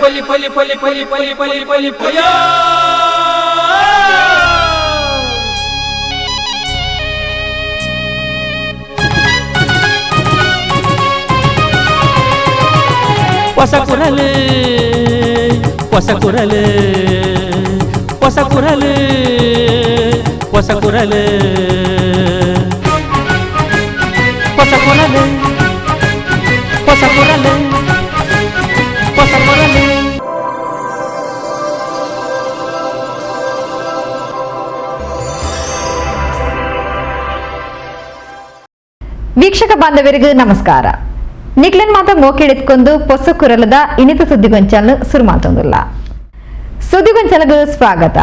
ಪಲಿ ಪಲಿ ಪಲಿ ಪಲಿ ಪಲಿ ಪಲಿ ಪಲಿ ಪಯ ಹೊಸ ಕುರಲು ಹೊಸ ಕುರಲು ಹೊಸ ಕುರಲು ಹೊಸ ಕುರಲು ಹೊಸ ಕುರಲು ಹೊಸ ಕುರಲು ಹೊಸ ಕುರಲು. ವೀಕ್ಷಕ ಬಾಂಧವರಿಗೂ ನಮಸ್ಕಾರ. ನಿಕ್ಲೆನ್ ಮಾತ ಮೋಕೆಡೆತ್ಕೊಂಡು ಪೊಸ ಕುರಲದ ಇನಿತ ಸುದ್ದಿಗೊಂಚಲು ಶುರು ಮಾತೊಂದುಲ್ಲ. ಸುದ್ದಿಗೊಂಚಲಗೂ ಸ್ವಾಗತ.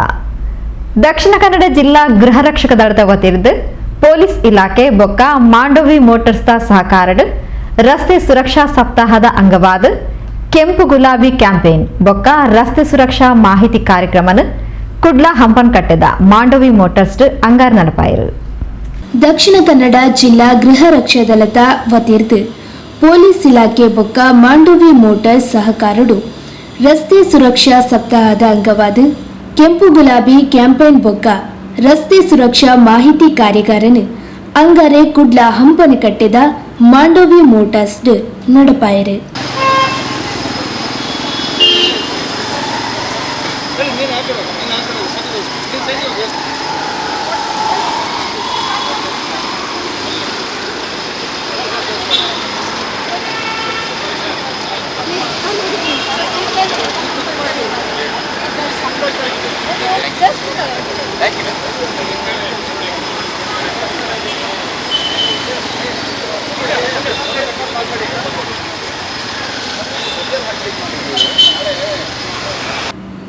ದಕ್ಷಿಣ ಕನ್ನಡ ಜಿಲ್ಲಾ ಗೃಹ ರಕ್ಷಕ ದಳದ ವತಿಯಿಂದ ಪೊಲೀಸ್ ಇಲಾಖೆ ಬೊಕ್ಕ ಮಾಂಡವಿ ಮೋಟಾರ್ಸ್ ಸಹಕಾರಡು ರಸ್ತೆ ಸುರಕ್ಷಾ ಸಪ್ತಾಹದ ಅಂಗವಾದ ಕೆಂಪು ಗುಲಾಬಿ ಕ್ಯಾಂಪೇನ್ ಬೊಕ್ಕ ರಸ್ತೆ ಸುರಕ್ಷಾ ಮಾಹಿತಿ ಕಾರ್ಯಕ್ರಮನ ಕುಡ್ಲಾ ಹಂಪನ್ ಕಟ್ಟೆದ ಮಾಂಡವಿ ಮೋಟಾರ್ಸ್ ಅಂಗಾರ ನಡಪಾಯಿರು. ದಕ್ಷಿಣ ಕನ್ನಡ ಜಿಲ್ಲಾ ಗೃಹ ರಕ್ಷಕ ದಳದ ವತಿಯಿಂದ ಪೊಲೀಸ್ ಇಲಾಖೆ ಬೊಕ್ಕ ಮಾಂಡವಿ ಮೋಟಾರ್ಸ್ ಸಹಕಾರಡು ರಸ್ತೆ ಸುರಕ್ಷಾ ಸಪ್ತಾಹದ ಅಂಗವಾದ ಕೆಂಪು ಗುಲಾಬಿ ಕ್ಯಾಂಪೇನ್ ಬೊಕ್ಕ ರಸ್ತೆ ಸುರಕ್ಷಾ ಮಾಹಿತಿ ಕಾರ್ಯಾಗಾರನು ಅಂಗಾರೆ ಕುಡ್ಲಾ ಹಂಪನ ಕಟ್ಟೆದ ಮಾಂಡವಿ ಮೋಟಾರ್ಸ್ ನಡಪಾಯಿರು.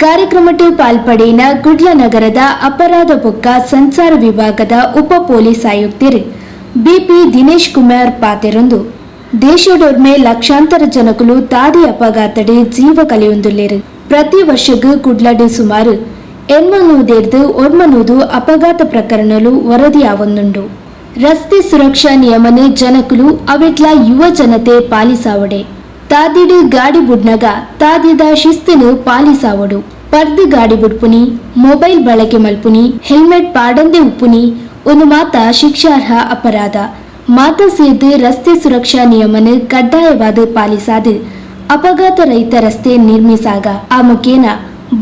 ಕಾರ್ಯಕ್ರಮಕ್ಕೆ ಪಾಲ್ಪಡಿನ ಕುಡ್ಲ ನಗರದ ಅಪರಾಧ ಬೊಕ್ಕ ಸಂಚಾರ ವಿಭಾಗದ ಉಪ ಪೊಲೀಸ್ ಆಯುಕ್ತರು ಬಿಪಿ ದಿನೇಶ್ ಕುಮಾರ್ ಪಾತೆರೊಂದು ದೇಶದೊರ್ಮೆ ಲಕ್ಷಾಂತರ ಜನಗಳು ತಾದಿ ಅಪಘಾತಡೆ ಜೀವ ಕಳೆಯೊಂದುಲ್ಲೇರು. ಪ್ರತಿ ವರ್ಷಗೂ ಕುಡ್ಲಡ್ ಸುಮಾರು 800 ಅಪಘಾತ ಪ್ರಕರಣಗಳು ವರದಿಯಾವೊಂದುಂಡು. ರಸ್ತೆ ಸುರಕ್ಷಾ ನಿಯಮನ ಜನಕಲು ಅವೆಟ್ಲ ಯುವ ಜನತೆ ಪಾಲಿಸಾವಡೆ. ತಾದಿಡು ಗಾಡಿ ಬುಡ್ನಗ ತಾದಿದ ಶಿಸ್ತನು ಪಾಲಿಸಾವಡು. ಪರ್ದು ಗಾಡಿ ಬುಡ್ಪುನಿ, ಮೊಬೈಲ್ ಬಳಕೆ ಮಲ್ಪುನಿ, ಹೆಲ್ಮೆಟ್ ಪಾಡಂದೆ ಉಪ್ಪುನಿ ಒಂದು ಮಾತ ಶಿಕ್ಷಾರ್ಹ ಅಪರಾಧ. ಮಾತ ಸೇರ್ದು ರಸ್ತೆ ಸುರಕ್ಷಾ ನಿಯಮನ ಕಡ್ಡಾಯವಾದ ಪಾಲಿಸಾದ ಅಪಘಾತ ರಹಿತ ರಸ್ತೆ ನಿರ್ಮಿಸಾಗ ಆ ಮುಖೇನ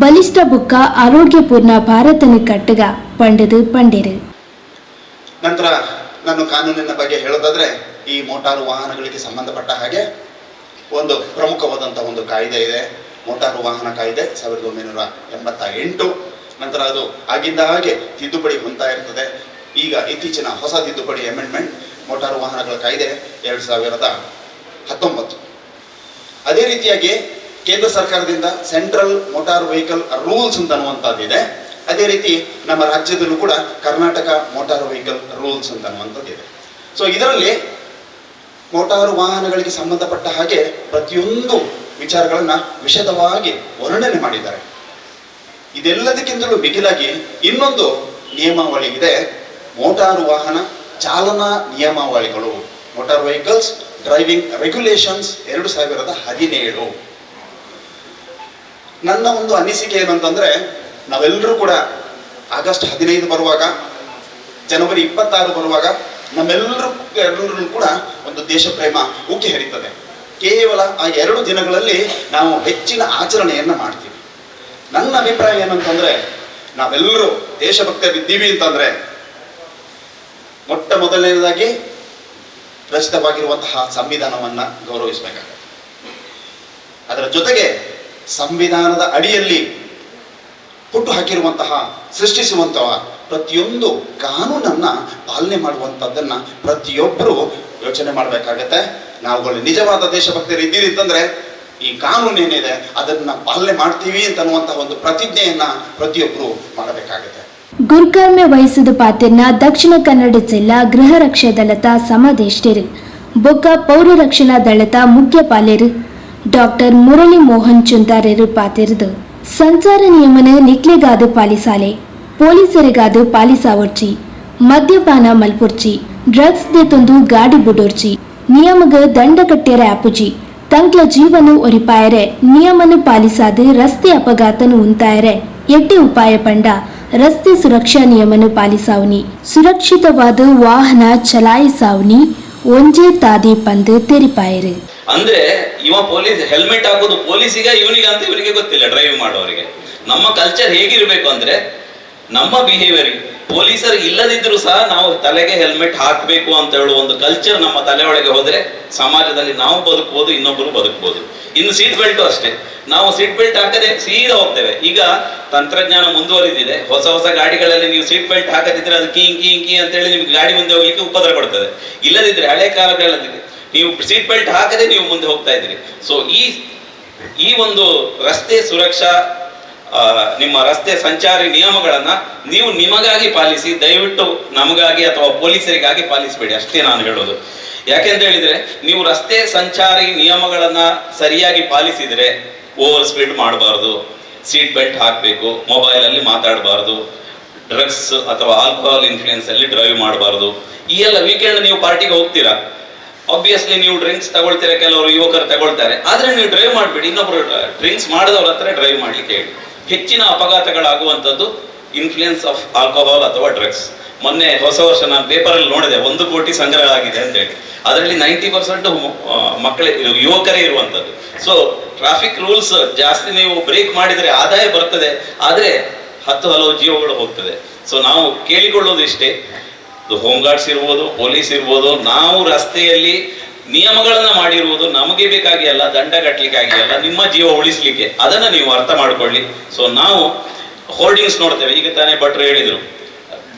ಬಲಿಷ್ಠ ಬುಕ್ಕ ಆರೋಗ್ಯಪೂರ್ಣ ಭಾರತನ ಕಟ್ಟಗ ಪಂಡದು ಪಂಡೇರು. ನಂತರ ನಾನು ಕಾನೂನಿನ ಬಗ್ಗೆ ಹೇಳೋದಾದ್ರೆ ಈ ಮೋಟಾರು ವಾಹನಗಳಿಗೆ ಸಂಬಂಧಪಟ್ಟ ಹಾಗೆ ಒಂದು ಪ್ರಮುಖವಾದಂತಹ ಒಂದು ಕಾಯ್ದೆ ಇದೆ, ಮೋಟಾರು ವಾಹನ ಕಾಯ್ದೆ 1988. ನಂತರ ಅದು ಆಗಿಂದ ಹಾಗೆ ತಿದ್ದುಪಡಿ ಹೊಂದ್ತಾ ಇರ್ತದೆ. ಈಗ ಇತ್ತೀಚಿನ ಹೊಸ ತಿದ್ದುಪಡಿ ಅಮೆಂಡ್ಮೆಂಟ್ ಮೋಟಾರು ವಾಹನಗಳ ಕಾಯ್ದೆ 2019. ಅದೇ ರೀತಿಯಾಗಿ ಕೇಂದ್ರ ಸರ್ಕಾರದಿಂದ ಸೆಂಟ್ರಲ್ ಮೋಟಾರ್ ವೆಹಿಕಲ್ ರೂಲ್ಸ್ ಅಂತ ಅನ್ನುವಂಥದ್ದಿದೆ. ಅದೇ ರೀತಿ ನಮ್ಮ ರಾಜ್ಯದಲ್ಲೂ ಕೂಡ ಕರ್ನಾಟಕ ಮೋಟಾರ್ ವೆಹಿಕಲ್ ರೂಲ್ಸ್ ಅಂತ ಅನ್ನುವಂಥದ್ದಿದೆ. ಸೊ ಇದರಲ್ಲಿ ಮೋಟಾರು ವಾಹನಗಳಿಗೆ ಸಂಬಂಧಪಟ್ಟ ಹಾಗೆ ಪ್ರತಿಯೊಂದು ವಿಚಾರಗಳನ್ನ ವಿಶದವಾಗಿ ವರ್ಣನೆ ಮಾಡಿದ್ದಾರೆ. ಇದೆಲ್ಲದಕ್ಕಿಂತಲೂ ಮಿಗಿಲಾಗಿ ಇನ್ನೊಂದು ನಿಯಮಾವಳಿ ಇದೆ, ಮೋಟಾರು ವಾಹನ ಚಾಲನಾ ನಿಯಮಾವಳಿಗಳು, ಮೋಟಾರ್ ವೆಹಿಕಲ್ಸ್ ಡ್ರೈವಿಂಗ್ ರೆಗ್ಯುಲೇಷನ್ಸ್ 2017. ನನ್ನ ಒಂದು ಅನಿಸಿಕೆ ಏನಂತಂದ್ರೆ, ನಾವೆಲ್ಲರೂ ಕೂಡ ಆಗಸ್ಟ್ 15 ಬರುವಾಗ, ಜನವರಿ 26 ಬರುವಾಗ ನಮ್ಮೆಲ್ಲರೂ ಕೂಡ ಒಂದು ದೇಶ ಪ್ರೇಮ ಉಕ್ಕಿ ಹರಿತದೆ. ಕೇವಲ ಆ 2 ದಿನಗಳಲ್ಲಿ ನಾವು ಹೆಚ್ಚಿನ ಆಚರಣೆಯನ್ನ ಮಾಡ್ತೀವಿ. ನನ್ನ ಅಭಿಪ್ರಾಯ ಏನಂತಂದ್ರೆ, ನಾವೆಲ್ಲರೂ ದೇಶಭಕ್ತರಿದ್ದೀವಿ ಅಂತಂದ್ರೆ ಮೊಟ್ಟ ಮೊದಲನೇದಾಗಿ ರಚಿತವಾಗಿರುವಂತಹ ಸಂವಿಧಾನವನ್ನ ಗೌರವಿಸಬೇಕಾಗುತ್ತೆ. ಅದರ ಜೊತೆಗೆ ಸಂವಿಧಾನದ ಅಡಿಯಲ್ಲಿ ಹುಟ್ಟು ಹಾಕಿರುವಂತಹ ಸೃಷ್ಟಿಸುವಂತಹ ಪ್ರತಿಯೊಂದು ಕಾನೂನನ್ನ ಪಾಲನೆ ಮಾಡುವಂತದ್ದನ್ನ ಪ್ರತಿಯೊಬ್ಬರು ಯೋಚನೆ ಮಾಡಬೇಕಾಗತ್ತೆ. ನಾವುಗಳು ನಿಜವಾದ ದೇಶಭಕ್ತರು ಇದ್ದೀರಿ ಅಂತಂದ್ರೆ ಈ ಕಾನೂನು ಏನಿದೆ ಅದನ್ನ ಪಾಲನೆ ಮಾಡ್ತೀವಿ ಅಂತ ಅನ್ನುವಂತಹ ಒಂದು ಪ್ರತಿಜ್ಞೆಯನ್ನ ಪ್ರತಿಯೊಬ್ಬರು ಮಾಡಬೇಕಾಗತ್ತೆ. ಗುರುಕರ್ಮೆ ವಹಿಸಿದ ಪಾತ್ರನ ದಕ್ಷಿಣ ಕನ್ನಡ ಜಿಲ್ಲಾ ಗೃಹ ರಕ್ಷಾ ದಳದ ಸಮದೇಷ್ಟರು ಬೊಕ್ಕ ಪೌರ ರಕ್ಷಣಾ ದಳದ ಮುಖ್ಯ ಪಾಲೇರು ಡಾಕ್ಟರ್ ಮುರಳಿ ಮೋಹನ್ ಚುಂತಾರೆರು ಪಾತಿರದು ಸಂಚಾರ ನಿಯಮನ ನಿಕ್ಲೆಗಾದು ಪಾಲಿಸಾಲೆ, ಪೊಲೀಸರಿಗಾದು ಪಾಲಿಸಾವರ್ಚಿ, ಮದ್ಯಪಾನ ಮಲ್ಪುರ್ಚಿ, ಡ್ರಗ್ಸ್ ದೆ ತಂದು ಗಾಡಿ ಬುಡೋರ್ಚಿ, ನಿಯಮಗ ದಂಡ ಕಟ್ಟೆರ ಆಪುಜಿ, ತಂಕ್ಲ ಜೀವನ ಒರಿಪಾಯರೆ ನಿಯಮನು ಪಾಲಿಸಾದು ರಸ್ತೆ ಅಪಘಾತನು ಉಂಟಾಯರೆ ಎಡ್ಡೆ ಉಪಾಯ ಪಂಡ ರಸ್ತೆ ಸುರಕ್ಷಾ ನಿಯಮನು ಪಾಲಿಸಾವುನಿ ಸುರಕ್ಷಿತವಾದ ವಾಹನ ಚಲಾಯಿಸಾವುನಿ ಒಂಜೇ ತಾದಿ ಪಂದು ತೆರಿಪಾಯರು. ಅಂದ್ರೆ ಇವ ಪೊಲೀಸ್ ಹೆಲ್ಮೆಟ್ ಹಾಕೋದು ಪೊಲೀಸಿಗೆ ಇವನಿಗೆ ಅಂತ ಇವನಿಗೆ ಗೊತ್ತಿಲ್ಲ ಡ್ರೈವ್ ಮಾಡೋರಿಗೆ. ನಮ್ಮ ಕಲ್ಚರ್ ಹೇಗಿರ್ಬೇಕು ಅಂದ್ರೆ ನಮ್ಮ ಬಿಹೇವಿಯರ್ ಪೊಲೀಸರು ಇಲ್ಲದಿದ್ರು ಸಹ ನಾವು ತಲೆಗೆ ಹೆಲ್ಮೆಟ್ ಹಾಕಬೇಕು ಅಂತ ಹೇಳುವ ಒಂದು ಕಲ್ಚರ್ ನಮ್ಮ ತಲೆ ಒಳಗೆ ಹೋದ್ರೆ ಸಮಾಜದಲ್ಲಿ ನಾವು ಬದುಕಬಹುದು, ಇನ್ನೊಬ್ಬರು ಬದುಕಬಹುದು. ಇನ್ನು ಸೀಟ್ ಬೆಲ್ಟ್ ಅಷ್ಟೇ, ನಾವು ಸೀಟ್ ಬೆಲ್ಟ್ ಹಾಕದೆ ಸೀದಾ ಹೋಗ್ತೇವೆ. ಈಗ ತಂತ್ರಜ್ಞಾನ ಮುಂದುವರಿದಿದೆ, ಹೊಸ ಹೊಸ ಗಾಡಿಗಳಲ್ಲಿ ನೀವು ಸೀಟ್ ಬೆಲ್ಟ್ ಹಾಕದಿದ್ರೆ ಅದು ಕೀ ಕೀ ಕೀ ಅಂತ ಹೇಳಿ ನಿಮ್ಗೆ ಗಾಡಿ ಮುಂದೆ ಹೋಗ್ಲಿಕ್ಕೆ ಉಪದ್ರ ಕೊಡ್ತದೆ. ಇಲ್ಲದಿದ್ರೆ ಹಳೆ ಕಾಲಗಳಲ್ಲಿ ನೀವು ಸೀಟ್ ಬೆಲ್ಟ್ ಹಾಕದೆ ನೀವು ಮುಂದೆ ಹೋಗ್ತಾ ಇದ್ರಿ. ಸೊ ಈ ಒಂದು ರಸ್ತೆ ಸುರಕ್ಷಾ ನಿಮ್ಮ ರಸ್ತೆ ಸಂಚಾರಿ ನಿಯಮಗಳನ್ನ ನೀವು ನಿಮಗಾಗಿ ಪಾಲಿಸಿ, ದಯವಿಟ್ಟು ನಮಗಾಗಿ ಅಥವಾ ಪೊಲೀಸರಿಗಾಗಿ ಪಾಲಿಸಬೇಡಿ ಅಷ್ಟೇ ನಾನು ಹೇಳೋದು. ಯಾಕೆಂತ ಹೇಳಿದ್ರೆ ನೀವು ರಸ್ತೆ ಸಂಚಾರಿ ನಿಯಮಗಳನ್ನ ಸರಿಯಾಗಿ ಪಾಲಿಸಿದ್ರೆ ಓವರ್ ಸ್ಪೀಡ್ ಮಾಡಬಾರ್ದು, ಸೀಟ್ ಬೆಲ್ಟ್ ಹಾಕಬೇಕು, ಮೊಬೈಲ್ ಅಲ್ಲಿ ಮಾತಾಡಬಾರ್ದು, ಡ್ರಗ್ಸ್ ಅಥವಾ ಆಲ್ಕೋಹಾಲ್ ಇನ್ಫ್ಲೂಯೆನ್ಸ್ ಅಲ್ಲಿ ಡ್ರೈವ್ ಮಾಡಬಾರ್ದು. ಈ ಎಲ್ಲ ವೀಕೆಂಡ್ ನೀವು ಪಾರ್ಟಿಗೆ ಹೋಗ್ತೀರಾ, ಆಬ್ವಿಯಸ್ಲಿ ನೀವು ಡ್ರಿಂಕ್ಸ್ ತಗೊಳ್ತೀರಾ, ಕೆಲವರು ಯುವಕರು ತಗೊಳ್ತಾರೆ, ಆದ್ರೆ ನೀವು ಡ್ರೈವ್ ಮಾಡಬೇಡಿ. ಇನ್ನೊಬ್ರು ಡ್ರಿಂಕ್ಸ್ ಮಾಡಿದವ್ರ ಹತ್ರ ಡ್ರೈವ್ ಮಾಡ್ಲಿಕ್ಕೆ ಹೇಳಿ. ಹೆಚ್ಚಿನ ಅಪಘಾತಗಳಾಗುವಂಥದ್ದು ಇನ್ಫ್ಲೂಯೆನ್ಸ್ ಆಫ್ ಆಲ್ಕೋಹಾಲ್ ಅಥವಾ ಡ್ರಗ್ಸ್. ಮೊನ್ನೆ ಹೊಸ ವರ್ಷ ನಾನು ಪೇಪರಲ್ಲಿ ನೋಡಿದೆ 1 ಕೋಟಿ ಸಂಗ್ರಹ ಆಗಿದೆ ಅಂತ ಹೇಳಿ. ಅದರಲ್ಲಿ 90% ಮಕ್ಕಳೇ ಯುವಕರೇ ಇರುವಂಥದ್ದು. ಸೊ ಟ್ರಾಫಿಕ್ ರೂಲ್ಸ್ ಜಾಸ್ತಿ ನೀವು ಬ್ರೇಕ್ ಮಾಡಿದ್ರೆ ಆದಾಯ ಬರ್ತದೆ, ಆದ್ರೆ ಹಲವು ಜೀವಗಳು ಹೋಗ್ತದೆ. ಸೊ ನಾವು ಕೇಳಿಕೊಳ್ಳೋದು ಇಷ್ಟೇ, ಹೋಮ್ ಗಾರ್ಡ್ಸ್ ಇರ್ಬೋದು, ಪೊಲೀಸ್ ಇರ್ಬೋದು, ನಾವು ರಸ್ತೆಯಲ್ಲಿ ನಿಯಮಗಳನ್ನ ಮಾಡಿರುವುದು ನಮಗೆ ಬೇಕಾಗಿ ಅಲ್ಲ, ದಂಡ ಕಟ್ಟಲಿಕ್ಕಾಗಿ ಅಲ್ಲ, ನಿಮ್ಮ ಜೀವ ಉಳಿಸ್ಲಿಕ್ಕೆ. ಅದನ್ನ ನೀವು ಅರ್ಥ ಮಾಡ್ಕೊಳ್ಳಿ. ಸೊ ನಾವು ಹೋರ್ಡಿಂಗ್ಸ್ ನೋಡ್ತೇವೆ, ಈಗ ತಾನೇ ಭಟ್ರು ಹೇಳಿದ್ರು,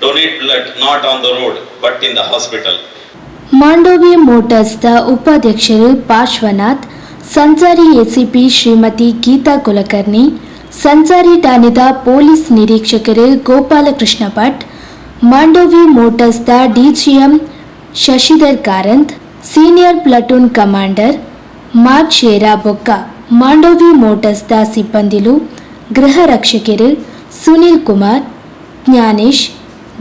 donate blood not on the road but in the hospital. Mandovi ಮೋಟರ್ಸ್ನ ಉಪಾಧ್ಯಕ್ಷರು ಪಾರ್ಶ್ವನಾಥ್, ಸಂಚಾರಿ ಎಸಿಪಿ ಶ್ರೀಮತಿ ಗೀತಾ ಕುಲಕರ್ಣಿ, ಸಂಚಾರಿ ಠಾಣೆದ ಪೊಲೀಸ್ ನಿರೀಕ್ಷಕರು ಗೋಪಾಲಕೃಷ್ಣ ಭಟ್, ಮಾಂಡೋವಿ ಮೋಟರ್ಸ್ನ DGM Shashidhar Karanth, senior platoon commander Mark Shera ಬೊಕ್ಕ ಮಾಂಡೋವಿ ಮೋಟರ್ಸ್ನ ಸಿಬ್ಬಂದಿಲು ಗೃಹ ರಕ್ಷಕರು ಸುನೀಲ್ ಕುಮಾರ್, ಜ್ಞಾನೇಶ್,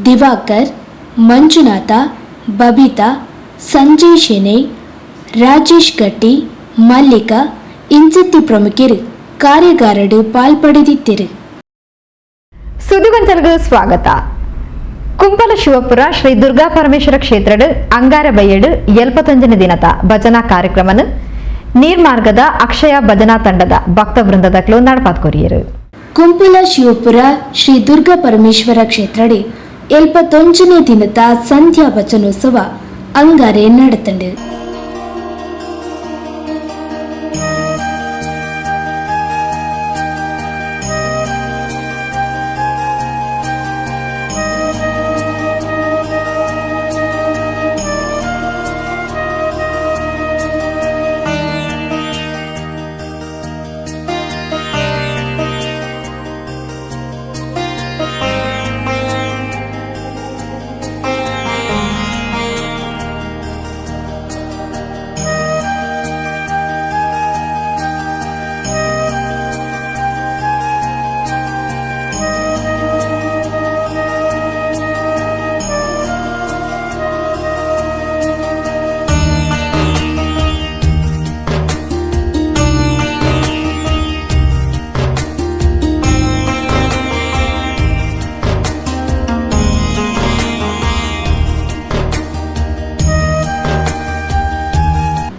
ದಿವಾಕರ್, ಮಂಜುನಾಥ, ಬಬಿತಾ, ಸಂಜಯ್ ಶೆನೆ, ರಾಜೇಶ್ ಗಟ್ಟಿ, ಮಲ್ಲಿಕಾ ಇಂಚತ್ತಿ ಪ್ರಮುಖರು ಕಾರ್ಯಗಾರರು ಪಾಲ್ಪಡೆದಿದ್ದರು. ಸುದ್ದಿಗೊಂಚಲ್ಗೆ ಸ್ವಾಗತ. ಕುಂಪಲ ಶಿವಪುರ ಶ್ರೀ ದುರ್ಗಾ ಪರಮೇಶ್ವರ ಕ್ಷೇತ್ರದ ಅಂಗಾರ ಬಯ್ಯಡು 75ನೇ ದಿನದ ಭಜನಾ ಕಾರ್ಯಕ್ರಮನ ನೀರ್ಮಾರ್ಗದ ಅಕ್ಷಯ ಭಜನಾ ತಂಡದ ಭಕ್ತ ವೃಂದದಕ್ಲು ನಡಪಾತ್ಕೊರಿಯರು. ಕುಂಪಲ ಶಿವಪುರ ಶ್ರೀ ದುರ್ಗಾ ಪರಮೇಶ್ವರ ಕ್ಷೇತ್ರಡಿ 75ನೇ ದಿನದ ಸಂಧ್ಯಾ ಭಜನೋತ್ಸವ ಅಂಗಾರೆ ನಡೆತಂಡು.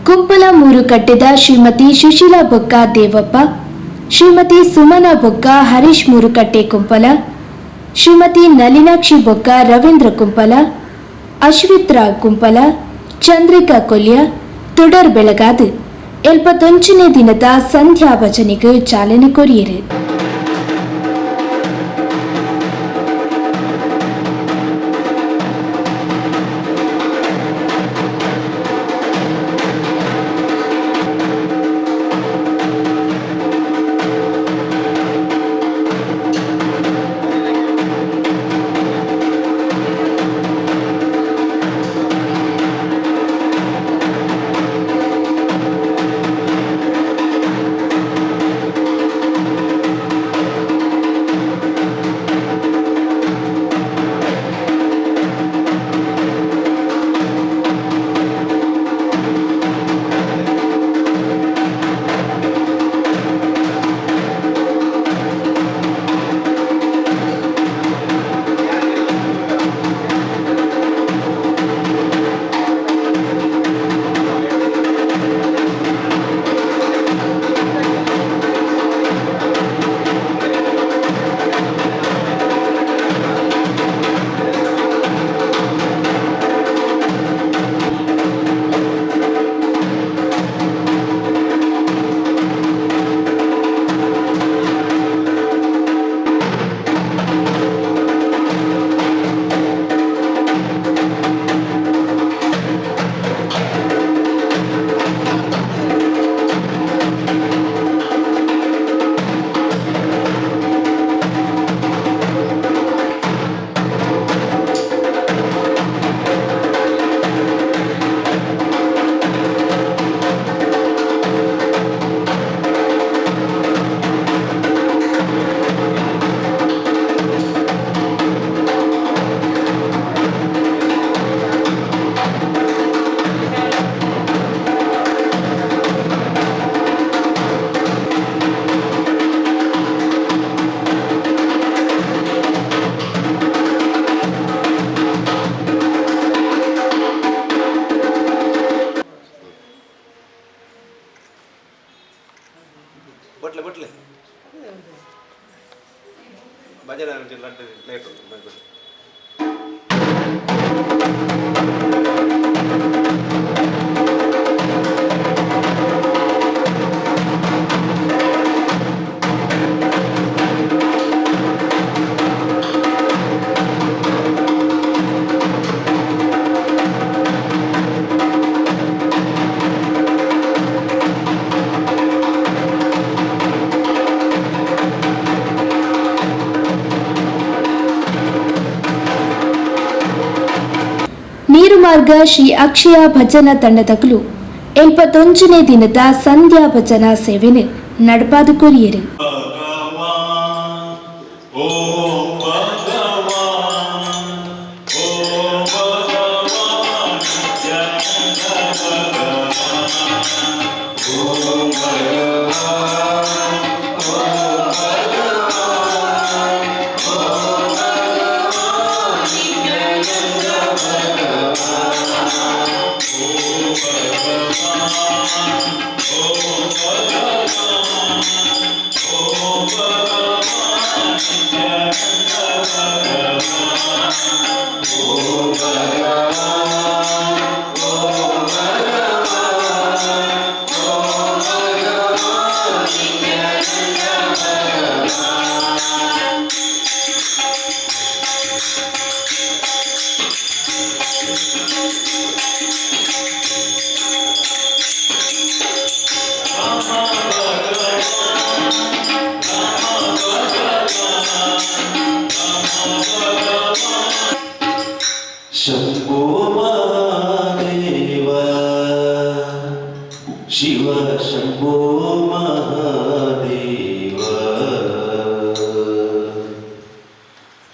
ಕುಂಪಲ ಮೂರುಕಟ್ಟೆದ ಶ್ರೀಮತಿ ಸುಶೀಲಾ ಬೊಕ್ಕ ದೇವಪ್ಪ, ಶ್ರೀಮತಿ ಸುಮನಾ ಬೊಕ್ಕ ಹರೀಶ್ ಮೂರುಕಟ್ಟೆ ಕುಂಪಲ, ಶ್ರೀಮತಿ ನಲಿನಾಕ್ಷಿ ಬೊಕ್ಕ ರವೀಂದ್ರ ಕುಂಪಲ, ಅಶ್ವಿತ್ ರಾವ್ ಕುಂಪಲ, ಚಂದ್ರಿಕಾ ಕೊಲ್ಯ ತುಡರ್ ಬೆಳಗಾದು 75ನೇ ದಿನದ ಸಂಧ್ಯಾ ಭಜನೆಗೆ ಚಾಲನೆ ಕೊರಿಯರು. ಲೈಟ್ ಉಂಟು. ನೀರುಮಾರ್ಗ ಶ್ರೀ ಅಕ್ಷಯ ಭಜನಾ ತಂಡದಗಳು 71ನೇ ದಿನದ ಸಂಧ್ಯಾ ಭಜನಾ ಸೇವೆಯನ್ನು ನಡಪಾದು ಕೊರಿಯರು. ಶಂಭೋ ಮಹಾದೇವ ಶಿವ ಶಂಭೋ ಮಹಾದೇವ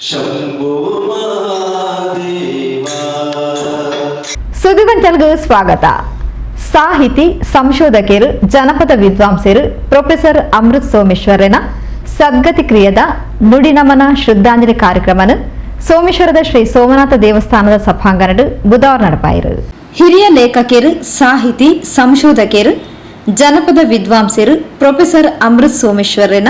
ಶಂಭೋ ಮಹಾದೇವ. ಸುದ್ದಿಗೊಂಚಲ್ಗೆ ಸ್ವಾಗತ. ಸಾಹಿತಿ, ಸಂಶೋಧಕರು, ಜನಪದ ವಿದ್ವಾಂಸರು ಪ್ರೊಫೆಸರ್ ಅಮೃತ್ ಸೋಮೇಶ್ವರನ ಸದ್ಗತಿ ಕ್ರಿಯದ ನುಡಿನಮನ ಶ್ರದ್ಧಾಂಜಲಿ ಕಾರ್ಯಕ್ರಮನ ಸೋಮೇಶ್ವರದ ಶ್ರೀ ಸೋಮನಾಥ ದೇವಸ್ಥಾನದ ಸಭಾಂಗಣ ಬುಧವಾರ ನಡೆಪಾಯಿರು. ಹಿರಿಯ ಲೇಖಕರು, ಸಾಹಿತಿ, ಸಂಶೋಧಕರು, ಜನಪದ ವಿದ್ವಾಂಸರು ಪ್ರೊಫೆಸರ್ ಅಮೃತ್ ಸೋಮೇಶ್ವರನ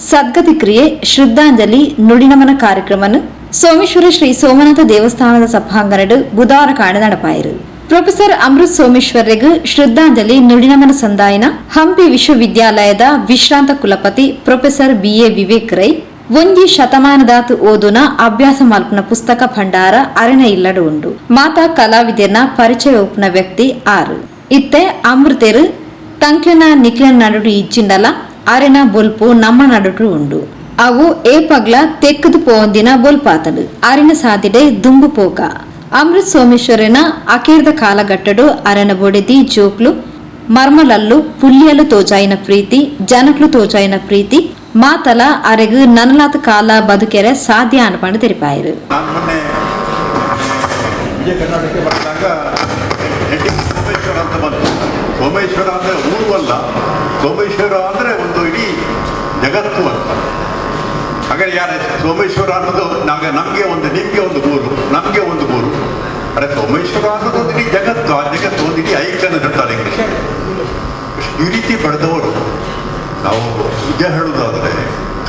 ಸದ್ಗತಿ ಕ್ರಿಯೆ ಶ್ರದ್ಧಾಂಜಲಿ ನುಡಿನಮನ ಕಾರ್ಯಕ್ರಮನ ಸೋಮೇಶ್ವರ ಶ್ರೀ ಸೋಮನಾಥ ದೇವಸ್ಥಾನದ ಸಭಾಂಗಣ ಬುಧವಾರ ಕಾಣ ನಡೆಪಾಯಿರು. ಪ್ರೊಫೆಸರ್ ಅಮೃತ್ ಸೋಮೇಶ್ವರ್ಗೆ ಶ್ರದ್ಧಾಂಜಲಿ ನುಡಿನಮನ ಸಂದಾಯನ ಹಂಪಿ ವಿಶ್ವವಿದ್ಯಾಲಯದ ವಿಶ್ರಾಂತ ಕುಲಪತಿ ಪ್ರೊಫೆಸರ್ BA ವಿವೇಕ್ ರೈ ಒಂಜಿ ಶತಮಾನದಾತು ಓದುನ ಅಭ್ಯಾಸ ಮಲ್ಪನ ಪುಸ್ತಕ ಭಂಡಾರ ಅರೆನ ಇಲ್ಲಡು ಉಂಡು. ಮಾತಾ ಕಲಾವಿದರ್ನ ಪರಿಚಯ ಉಪ್ನ ವ್ಯಕ್ತಿ ಆರು ಇತ್ತೆ ಅಮೃತೇರು ತಂಕ್ಲೆನ ನಿಕ್ಲೆನ ನಡುಡು ಇಜ್ಜಿಂಡಲ ಅರೆನ ಬೊಲ್ಪು ನಮ್ಮ ನಡುಟು ಉಂಡು. ಅವು ಏ ಪಗ್ಲ ತೆಕ್ಕದು ಪೋಂದಿನ ಬೊಲ್ಪಾತಡು ಅರೆನ ಸಾದಿಡೆ ದುಂಬು ಪೋಕ. ಅಮೃತ್ ಸೋಮೇಶ್ವರನ ಅಕೇರ್ದ ಕಾಲಘಟ್ಟಡು ಅರೆನ ಬೊಡೆದಿ ಜೋಕ್ಲು ಮರ್ಮಲಲ್ಲು ಪುಲ್ಲಿಯಲು ತೋಜಾಯಿನ ಪ್ರೀತಿ ಜನಕ್ಲು ತೋಜಾಯಿನ ಪ್ರೀತಿ ಮಾತಲ ಅರೆಗು ನನಲಾತ ಕಾಲ ಬದುಕೆರೆ ಸಾಧ್ಯ ಅನ್ಪಂಡು ತೆರಿಪಾಯಿರು. ನಾನು ಮೊನ್ನೆ ವಿಜಯ ಕರ್ನಾಟಕಕ್ಕೆ ಬಂದಾಗ ಸೋಮೇಶ್ವರ ಅಂತ ಬಂತು. ಸೋಮೇಶ್ವರ ಅಂದರೆ ಊರು ಅಲ್ಲ, ಸೋಮೇಶ್ವರ ಅಂದರೆ ಒಂದು ಇಡೀ ಜಗತ್ತು ಅಂತ. ಹಾಗಾದ್ರೆ ಯಾರು ಸೋಮೇಶ್ವರ ಅನ್ನೋದು ನಮಗೆ ಒಂದು, ನಿಮಗೆ ಒಂದು ಊರು, ನಮಗೆ ಒಂದು ಊರು. ಅರೆ ಸೋಮೇಶ್ವರ ಅನ್ನೋದು ಒಂದು ಇಡೀ ಜಗತ್ತು, ಆ ಜಗತ್ತು ಒಂದು ಇಡೀ ಐಕ್ಯನ ಜೊತೆ ಈ ರೀತಿ ಬೆಳೆದವರು ನಾವು ನಿಜ ಹೇಳುವುದಾದರೆ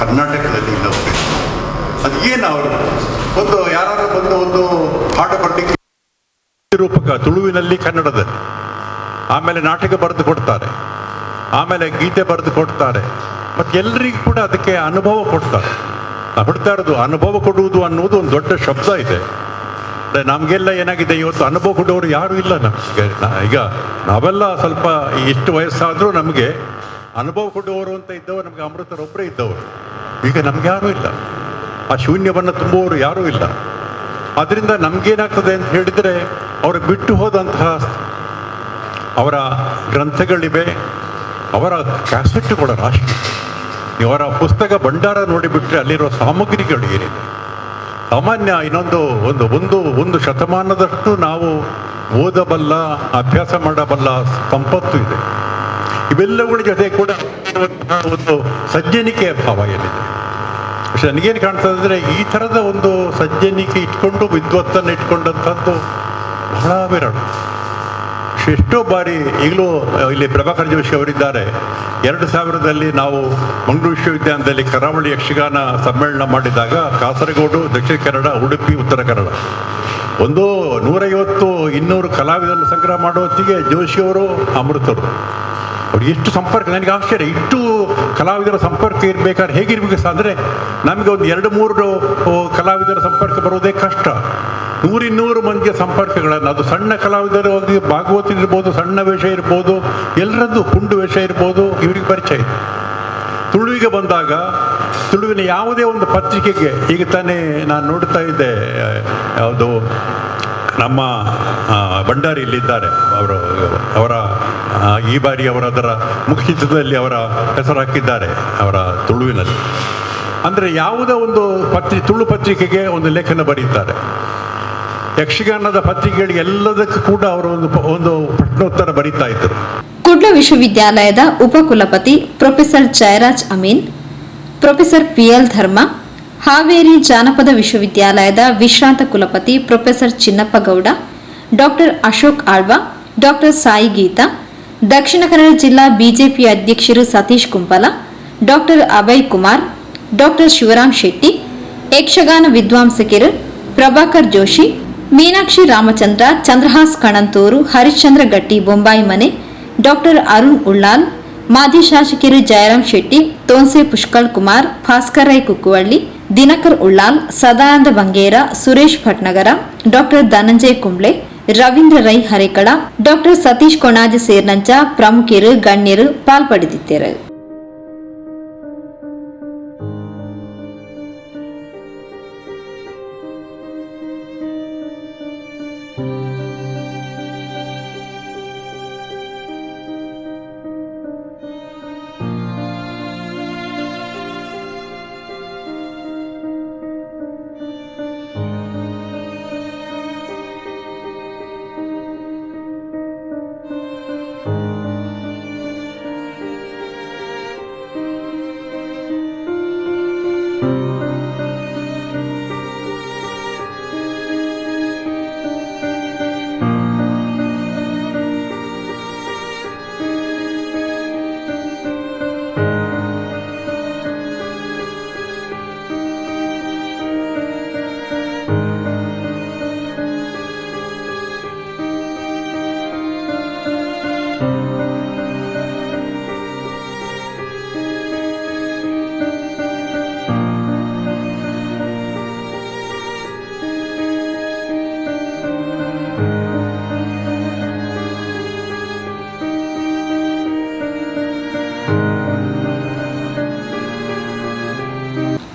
ಕರ್ನಾಟಕದಲ್ಲಿ ಇಲ್ಲವರು. ಅದೇನು ಅವರು ಒಂದು ಯಾರು ಬಂದು ಒಂದು ಪಾಠ ಪಡ್ಲಿಕ್ಕೆ ರೂಪಕ ತುಳುವಿನಲ್ಲಿ ಕನ್ನಡದಲ್ಲಿ, ಆಮೇಲೆ ನಾಟಕ ಬರೆದು ಕೊಡ್ತಾರೆ, ಆಮೇಲೆ ಗೀತೆ ಬರೆದು ಕೊಡ್ತಾರೆ, ಮತ್ತು ಎಲ್ಲರಿಗೂ ಕೂಡ ಅದಕ್ಕೆ ಅನುಭವ ಕೊಡ್ತಾರೆ. ನಾವು ಬಿಡ್ತಾ ಇರೋದು ಅನುಭವ ಕೊಡುವುದು ಅನ್ನೋದು ಒಂದು ದೊಡ್ಡ ಶಬ್ದ ಇದೆ. ನಮಗೆಲ್ಲ ಏನಾಗಿದೆ ಇವತ್ತು ಅನುಭವ ಕೊಡೋರು ಯಾರು ಇಲ್ಲ ನಮಗೆ. ಈಗ ನಾವೆಲ್ಲ ಸ್ವಲ್ಪ ಎಷ್ಟು ವಯಸ್ಸಾದರೂ ನಮಗೆ ಅನುಭವ ಕೊಡುವವರು ಅಂತ ಇದ್ದವರು ನಮಗೆ ಅಮೃತರೊಬ್ಬರೇ ಇದ್ದವರು. ಈಗ ನಮ್ಗೆ ಯಾರೂ ಇಲ್ಲ, ಆ ಶೂನ್ಯವನ್ನು ತುಂಬುವವರು ಯಾರೂ ಇಲ್ಲ. ಅದರಿಂದ ನಮಗೇನಾಗ್ತದೆ ಅಂತ ಹೇಳಿದರೆ ಅವರು ಬಿಟ್ಟು ಹೋದಂತಹ ಅವರ ಗ್ರಂಥಗಳಿವೆ, ಅವರ ಕ್ಯಾಸೆಟ್ಗಳ ರಾಶಿ, ಅವರ ಪುಸ್ತಕ ಭಂಡಾರ ನೋಡಿಬಿಟ್ರೆ ಅಲ್ಲಿರೋ ಸಾಮಗ್ರಿಗಳು ಏನಿದೆ ಸಾಮಾನ್ಯ ಇನ್ನೊಂದು ಒಂದು ಶತಮಾನದಷ್ಟು ನಾವು ಓದಬಲ್ಲ, ಅಭ್ಯಾಸ ಮಾಡಬಲ್ಲ ಸಂಪತ್ತು ಇದೆ. ಇವೆಲ್ಲಗಳ ಜೊತೆ ಕೂಡ ಒಂದು ಸಜ್ಜನಿಕೆಯ ಭಾವ ಏನಿದೆ. പക്ഷെ ನನಗೇನು ಕಾಣ್ತದೆ ಅಂದರೆ ಈ ಥರದ ಒಂದು ಸಜ್ಜನಿಕೆ ಇಟ್ಕೊಂಡು ವಿದ್ವತ್ತನ್ನು ಇಟ್ಕೊಂಡಂಥದ್ದು ಬಹಳ ವಿರಳ. ಎಷ್ಟೋ ಬಾರಿ ಈಗಲೂ ಇಲ್ಲಿ ಪ್ರಭಾಕರ್ ಜೋಶಿ ಅವರಿದ್ದಾರೆ. 2000ರಲ್ಲಿ ನಾವು ಮಂಗಳೂರು ವಿಶ್ವವಿದ್ಯಾಲಯದಲ್ಲಿ ಕರಾವಳಿ ಯಕ್ಷಗಾನ ಸಮ್ಮೇಳನ ಮಾಡಿದಾಗ ಕಾಸರಗೋಡು, ದಕ್ಷಿಣ ಕನ್ನಡ, ಉಡುಪಿ, ಉತ್ತರ ಕನ್ನಡ ಒಂದು 150-200 ಕಲಾವಿದರನ್ನು ಸಂಗ್ರಹ ಮಾಡೋ ಹೊತ್ತಿಗೆ ಜೋಶಿಯವರು, ಅಮೃತರು ಅವ್ರು ಎಷ್ಟು ಸಂಪರ್ಕ, ನನಗೆ ಆಶ್ಚರ್ಯ. ಇಷ್ಟು ಕಲಾವಿದರ ಸಂಪರ್ಕ ಇರಬೇಕಾದ್ರೆ ಹೇಗಿರ್ಬೇಕು ಸಹ ಅಂದರೆ ನಮಗೆ ಒಂದು 2-3 ಕಲಾವಿದರ ಸಂಪರ್ಕ ಬರೋದೇ ಕಷ್ಟ. 100-200 ಮಂದಿಯ ಸಂಪರ್ಕಗಳನ್ನು, ಅದು ಸಣ್ಣ ಕಲಾವಿದರು ಭಾಗವತ ಇರ್ಬೋದು, ಸಣ್ಣ ವೇಷ ಇರ್ಬೋದು, ಎಲ್ಲರದ್ದು ಪುಂಡು ವೇಷ ಇರ್ಬೋದು, ಇವರಿಗೆ ಪರಿಚಯ ಇದೆ. ತುಳುವಿಗೆ ಬಂದಾಗ ತುಳುವಿನ ಯಾವುದೇ ಒಂದು ಪತ್ರಿಕೆಗೆ, ಈಗ ತಾನೇ ನಾನು ನೋಡ್ತಾ ಇದ್ದೆ, ಯಾವುದು ನಮ್ಮ ಭಂಡಾರಿಯಲ್ಲಿದ್ದಾರೆ ಅವರ ಈ ಬಾರಿ ಅದರ ಮುಖಚಿತ್ರದಲ್ಲಿ ಅವರ ಹೆಸರು ಹಾಕಿದ್ದಾರೆ, ಅವರ ತುಳುವಿನಲ್ಲಿ. ಅಂದರೆ ಯಾವುದೋ ಒಂದು ತುಳು ಪತ್ರಿಕೆಗೆ ಒಂದು ಲೇಖನ ಬರೀತಾರೆ. ಯಕ್ಷಗಾನದ ಪತ್ರಿಕೆಗಳಿಗೆ ಎಲ್ಲದಕ್ಕೂ ಕೂಡ ಅವರು ಒಂದು ಪ್ರಶ್ನೋತ್ತರ ಬರೀತಾ ಇದ್ದರು. ಕುಡ್ಲ ವಿಶ್ವವಿದ್ಯಾಲಯದ ಉಪಕುಲಪತಿ professor Jayaraj Ameen, professor PL Dharma, Haveri ಜಾನಪದ ವಿಶ್ವವಿದ್ಯಾಲಯದ ವಿಶ್ರಾಂತ ಕುಲಪತಿ professor Chinnappa Gowda, doctor Ashok Alva, doctor Sai Geetha, Dakshina Kannada ಜಿಲ್ಲಾ ಬಿಜೆಪಿ ಅಧ್ಯಕ್ಷರು ಸತೀಶ್ ಕುಂಪಲ, ಡಾಕ್ಟರ್ ಅಭಯ್ ಕುಮಾರ್, ಡಾಕ್ಟರ್ ಶಿವರಾಮ್ ಶೆಟ್ಟಿ, ಯಕ್ಷಗಾನ ವಿದ್ವಾಂಸಕರು ಪ್ರಭಾಕರ್ ಜೋಶಿ, ಮೀನಾಕ್ಷಿ ರಾಮಚಂದ್ರ, ಚಂದ್ರಹಾಸ್ ಕಣಂತೂರು, ಹರಿಶ್ಚಂದ್ರ ಗಟ್ಟಿ ಬೊಂಬಾಯಿ ಮನೆ, ಡಾಕ್ಟರ್ ಅರುಣ್ ಉಳ್ಳಾಲ್, ಮಾಜಿ ಶಾಸಕರು ಜಯರಾಮ್ ಶೆಟ್ಟಿ, ತೋನ್ಸೆ ಪುಷ್ಕಳ್ ಕುಮಾರ್, ಭಾಸ್ಕರ್ ರೈ ಕುಕ್ಕುವಳ್ಳಿ, ದಿನಕರ್ ಉಳ್ಳಾಲ್, ಸದಾನಂದ ಬಂಗೇರ, ಸುರೇಶ್ ಭಟ್ನಗರ, ಡಾಕ್ಟರ್ ಧನಂಜಯ್ ಕುಂಬ್ಳೆ, ರವೀಂದ್ರ ರೈ ಹರೇಕಳ, ಡಾಕ್ಟರ್ ಸತೀಶ್ ಕೊಣಾಜೆ ಸೇರಿನಂಚ ಪ್ರಮುಖರು ಗಣ್ಯರು ಪಾಲ್ಪಡೆದಿದ್ದರು.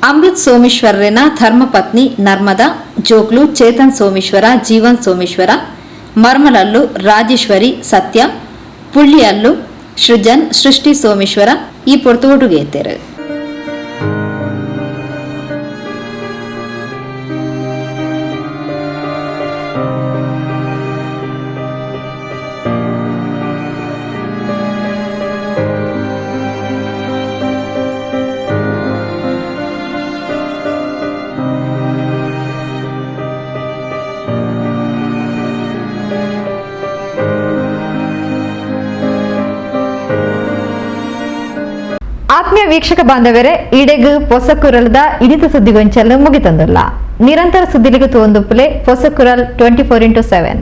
ಅಮೃತ್ ಸೋಮೇಶ್ವರನ ಧರ್ಮಪತ್ನಿ ನರ್ಮದಾ, ಜೋಗ್ಲು ಚೇತನ್ ಸೋಮೇಶ್ವರ, ಜೀವನ್ ಸೋಮೇಶ್ವರ, ಮರ್ಮಲಲ್ಲು ರಾಜೇಶ್ವರಿ, ಸತ್ಯ ಪುಳ್ಳಿಯಲ್ಲು, ಸೃಜನ್, ಸೃಷ್ಟಿ ಸೋಮೇಶ್ವರ ಈ ಪೊರ್ತೋಡುಗೆ ಎತ್ತೇರು. ಆತ್ಮೀಯ ವೀಕ್ಷಕ ಬಾಂಧವರೇ, ಈಡೆಗು ಪೊಸಕುರಲ್ದ ಇನಿತ ಸುದ್ದಿಗೊಂಚಲು ಮುಗಿತಂದುಲ್ಲ. ನಿರಂತರ ಸುದ್ದಿಲಿಗೆ ತೋಂದುಪ್ಪಲೆ ಪೊಸಕುರಲ್ 24x7.